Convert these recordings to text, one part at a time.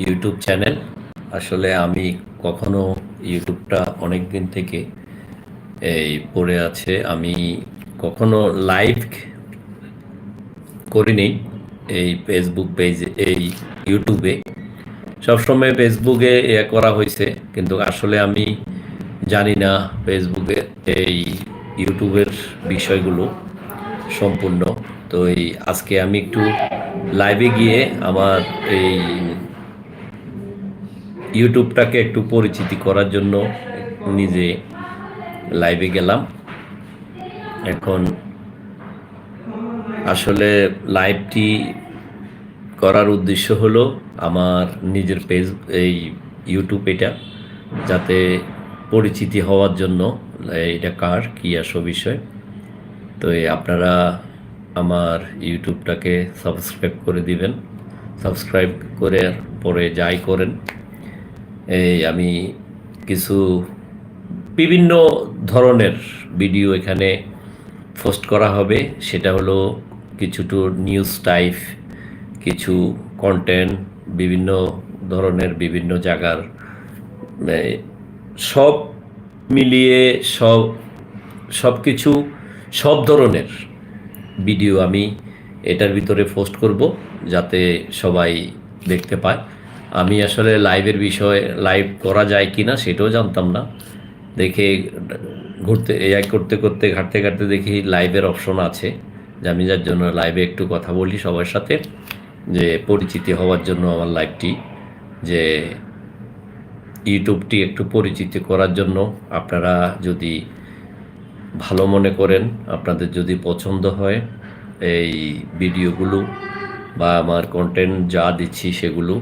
YouTube channel. আসলে আমি কখনো ইউটিউবটা অনেক দিন থেকে পড়ে আছে। আমি কখনো লাইভ করিনি এই ফেসবুক পেজে, এই ইউটিউবে। সবসময় ফেসবুকে করা হয়েছে, কিন্তু আসলে আমি জানি না ফেসবুকে এই ইউটিউবের বিষয়গুলো সম্পূর্ণ। তো আজকে আমি একটু লাইভে গিয়ে আমার এই ইউটিউবটাকে একটু পরিচিতি করার জন্য নিজে লাইভে গেলাম। এখন আসলে লাইভটি করার উদ্দেশ্য হলো আমার নিজের পেজ, এই ইউটিউব এটা যাতে পরিচিতি হওয়ার জন্য। এটা কার কি আসো বিষয়। তো আপনারা আমার ইউটিউবটাকে সাবস্ক্রাইব করে দিবেন। সাবস্ক্রাইব করে পরে যাই করেন, আমি কিছু বিভিন্ন ধরনের ভিডিও এখানে পোস্ট করা হবে। সেটা হলো কিছু টু নিউজ টাইপ, কিছু কন্টেন্ট, বিভিন্ন ধরনের বিভিন্ন জায়গার, এই, সব মিলিয়ে সব সব কিছু, সব ধরনের ভিডিও আমি এটার ভিতরে পোস্ট করব, যাতে সবাই দেখতে পায়। আমি আসলে লাইভের বিষয়ে লাইভ করা যায় কি না সেটাও জানতাম না। দেখে ঘুরতে এআই করতে করতে ঘাঁটতে ঘাঁটতে দেখি লাইভের অপশন আছে, যে আমি যার জন্য লাইভে একটু কথা বলি সবার সাথে, যে পরিচিতি হওয়ার জন্য আমার লাইভটি, যে ইউটিউবটি একটু পরিচিতি করার জন্য। আপনারা যদি ভালো মনে করেন, আপনাদের যদি পছন্দ হয় এই ভিডিওগুলো বা আমার কন্টেন্ট যা দিচ্ছি সেগুলো,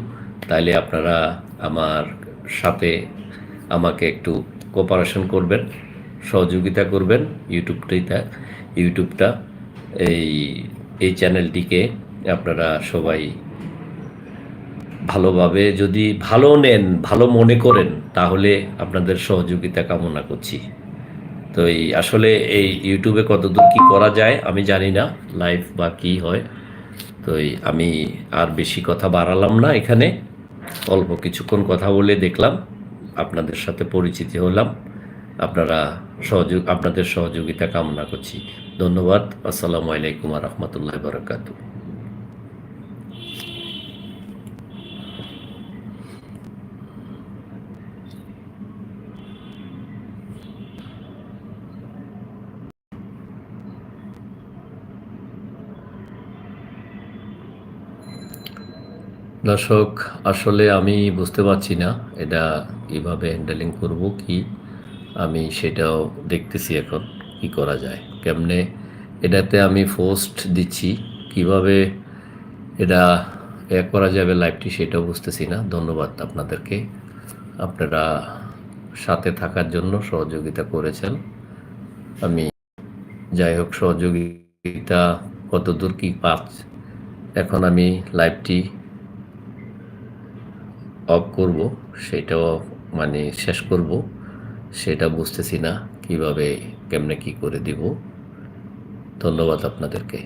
তাহলে আপনারা আমার সাথে আমাকে একটু কোঅপারেশন করবেন, সহযোগিতা করবেন। ইউটিউবটা এই এই চ্যানেলটিকে আপনারা সবাই ভালোভাবে যদি ভালো নেন, ভালো মনে করেন, তাহলে আপনাদের সহযোগিতা কামনা করছি। তো আসলে এই ইউটিউবে কতদূর কি করা যায় আমি জানি না, লাইভ বা কি হয়। তো আমি আর বেশি কথা বাড়ালাম না এখানে। অল্প কিছুক্ষণ কথা বলে দেখলাম, আপনাদের সাথে পরিচিতি হলাম। আপনাদের সহযোগিতা কামনা করছি। ধন্যবাদ। আসসালামু আলাইকুম ওয়া রাহমাতুল্লাহি ওয়া বারাকাতুহু। দর্শক, আসলে আমি বুঝতে পারছি না এটা কিভাবে হ্যান্ডেলিং করব কি। আমি সেটাও দেখতেছি এখন কি করা যায়, কেমনে এটাতে আমি পোস্ট দিচ্ছি, কিভাবে এটা করা যাবে লাইভটি, সেটাও বুঝতেছি না। ধন্যবাদ আপনাদেরকে, আপনারা সাথে থাকার জন্য সহযোগিতা করেছেন। আমি যাই হোক, সহযোগিতা কতদূর কি পাচ্ছি, এখন আমি লাইভটি অফ করব, সেটাও মানে শেষ করব, সেটা বুঝতেছি না কিভাবে কেমনে কি করে দিব। ধন্যবাদ আপনাদেরকে।